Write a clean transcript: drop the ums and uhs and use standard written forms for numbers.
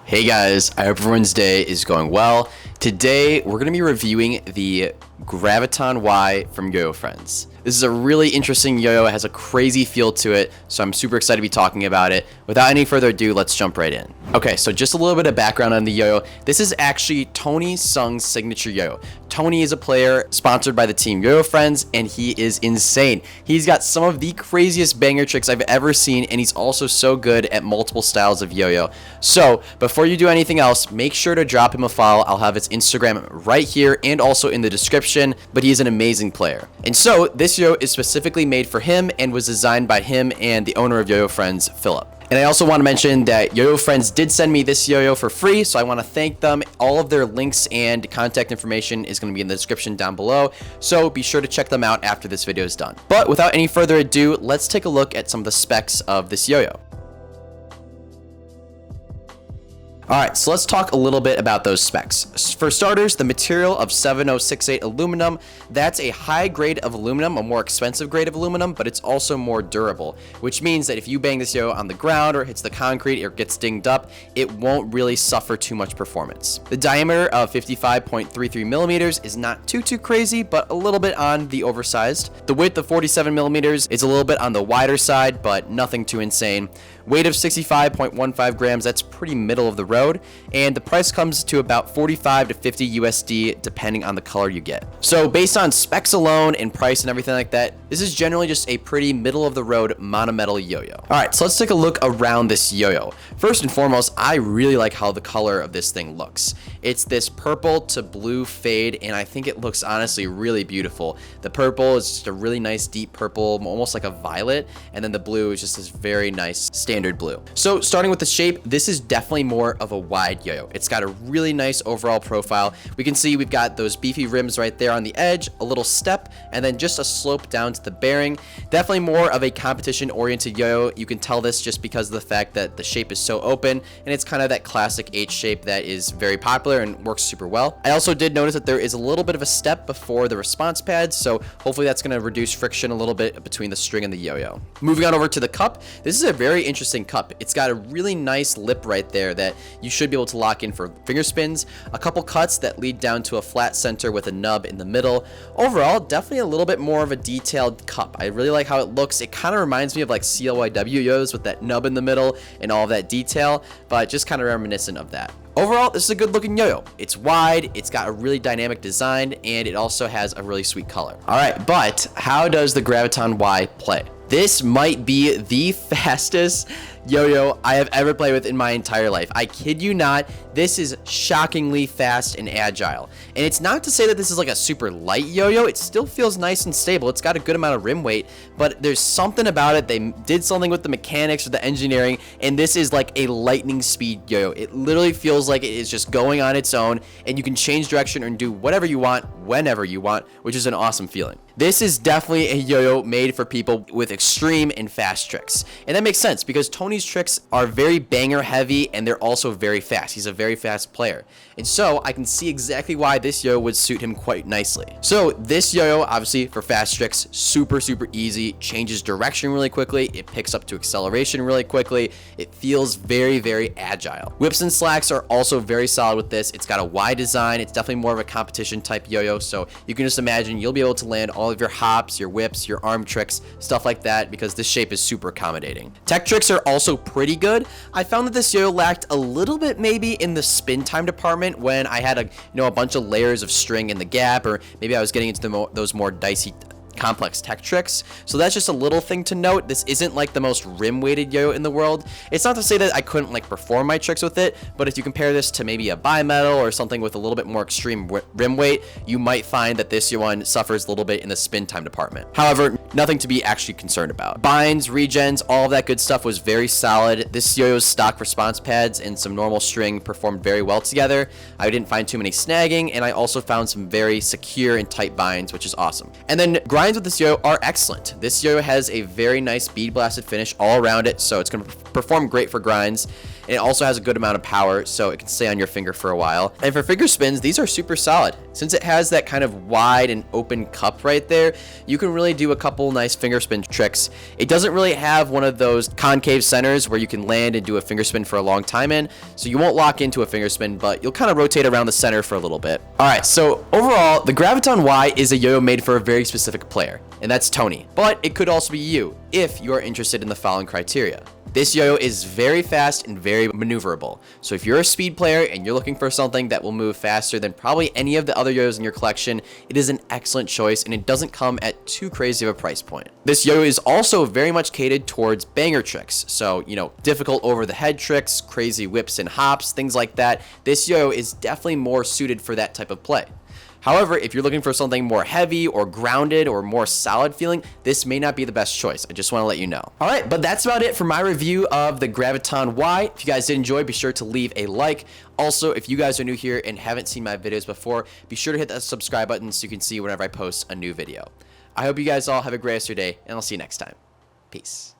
Hey guys, I hope everyone's day is going well. Today, we're going to be reviewing the Graviton Y from YoYoFriends. This is a really interesting yo-yo. It has a crazy feel to it, so I'm super excited to be talking about it. Without any further ado, let's jump right in. Okay, so just a little bit of background on the yo-yo. This is actually Tony Sung's signature yo-yo. Tony is a player sponsored by the team YoYoFriends, and he is insane. He's got some of the craziest banger tricks I've ever seen, and he's also so good at multiple styles of yo-yo. So, before you do anything else, make sure to drop him a follow. I'll have his Instagram right here and also in the description, but he is an amazing player. And so, this yo-yo is specifically made for him and was designed by him and the owner of YoYoFriends, Philip. And I also want to mention that YoYoFriends did send me this yo-yo for free, so I want to thank them. All of their links and contact information is going to be in the description down below, so be sure to check them out after this video is done. But without any further ado, let's take a look at some of the specs of this yo-yo. Alright, so let's talk a little bit about those specs. For starters, the material of 7068 aluminum, that's a high grade of aluminum, a more expensive grade of aluminum, but it's also more durable, which means that if you bang this yo on the ground or hits the concrete or gets dinged up, it won't really suffer too much performance. The diameter of 55.33 millimeters is not too crazy, but a little bit on the oversized. The width of 47 millimeters is a little bit on the wider side, but nothing too insane. Weight of 65.15 grams, that's pretty middle of the road, and the price comes to about 45 to 50 USD depending on the color you get. So based on specs alone and price and everything like that, this is generally just a pretty middle of the road monometal yo-yo. Alright, so let's take a look around this yo-yo. First and foremost, I really like how the color of this thing looks. It's this purple to blue fade, and I think it looks honestly really beautiful. The purple is just a really nice deep purple, almost like a violet, and then the blue is just this very nice standard blue. So starting with the shape, this is definitely more of a wide yo-yo. It's got a really nice overall profile. We can see we've got those beefy rims right there on the edge, a little step, and then just a slope down to the bearing. Definitely more of a competition oriented yo-yo. You can tell this just because of the fact that the shape is so open, and it's kind of that classic H shape that is very popular and works super well. I also did notice that there is a little bit of a step before the response pads, so hopefully that's going to reduce friction a little bit between the string and the yo-yo. Moving on over to the cup, this is a very interesting cup. It's got a really nice lip right there that you should be able to lock in for finger spins, a couple cuts that lead down to a flat center with a nub in the middle. Overall, definitely a little bit more of a detailed cup. I really like how it looks. It kind of reminds me of like CLYW yo's with that nub in the middle and all of that detail, but just kind of reminiscent of that. Overall, this is a good looking yo-yo. It's wide, it's got a really dynamic design, and it also has a really sweet color. Alright, but how does the Graviton Y play? This might be the fastest yo-yo I have ever played with in my entire life. I kid you not, this is shockingly fast and agile. And it's not to say that this is like a super light yo-yo, it still feels nice and stable. It's got a good amount of rim weight, but there's something about it. They did something with the mechanics or the engineering, and this is like a lightning speed yo-yo. It literally feels like it is just going on its own, and you can change direction and do whatever you want, whenever you want, which is an awesome feeling. This is definitely a yo-yo made for people with extreme and fast tricks. And that makes sense because Tony's tricks are very banger heavy and they're also very fast. He's a very fast player. And so I can see exactly why this yo-yo would suit him quite nicely. So this yo-yo, obviously for fast tricks, super easy, changes direction really quickly, it picks up to acceleration really quickly, it feels very agile. Whips and slacks are also very solid with this. It's got a wide design, it's definitely more of a competition type yo-yo, so you can just imagine you'll be able to land all of your hops, your whips, your arm tricks, stuff like that, because this shape is super accommodating. Tech tricks are also pretty good. I found that this yo-yo lacked a little bit maybe in the spin time department when I had a bunch of layers of string in the gap, or maybe I was getting into those more dicey complex tech tricks. So that's just a little thing to note. This isn't like the most rim weighted yo-yo in the world. It's not to say that I couldn't like perform my tricks with it, but if you compare this to maybe a bimetal or something with a little bit more extreme rim weight, you might find that this one suffers a little bit in the spin time department. However, nothing to be actually concerned about. Binds, regens, all of that good stuff was very solid. This yo-yo's stock response pads and some normal string performed very well together. I didn't find too many snagging, and I also found some very secure and tight binds, which is awesome. And then grinds with this yo-yo are excellent. This yo-yo has a very nice bead blasted finish all around it, so it's going to perform great for grinds. and it also has a good amount of power, so it can stay on your finger for a while. And for finger spins, these are super solid. Since it has that kind of wide and open cup right there, you can really do a couple nice finger spin tricks. It doesn't really have one of those concave centers where you can land and do a finger spin for a long time in, so you won't lock into a finger spin, but you'll kind of rotate around the center for a little bit. All right, so overall, the Graviton Y is a yo-yo made for a very specific player, and that's Tony. But it could also be you if you are interested in the following criteria. This yo-yo is very fast and very maneuverable. So if you're a speed player and you're looking for something that will move faster than probably any of the other yo-yos in your collection, it is an excellent choice, and it doesn't come at too crazy of a price point. This yo-yo is also very much catered towards banger tricks. So, difficult over the head tricks, crazy whips and hops, things like that. This yo-yo is definitely more suited for that type of play. However, if you're looking for something more heavy or grounded or more solid feeling, this may not be the best choice. I just want to let you know. All right, but that's about it for my review of the Graviton Y. If you guys did enjoy, be sure to leave a like. Also, if you guys are new here and haven't seen my videos before, be sure to hit that subscribe button so you can see whenever I post a new video. I hope you guys all have a great rest of your day, and I'll see you next time. Peace.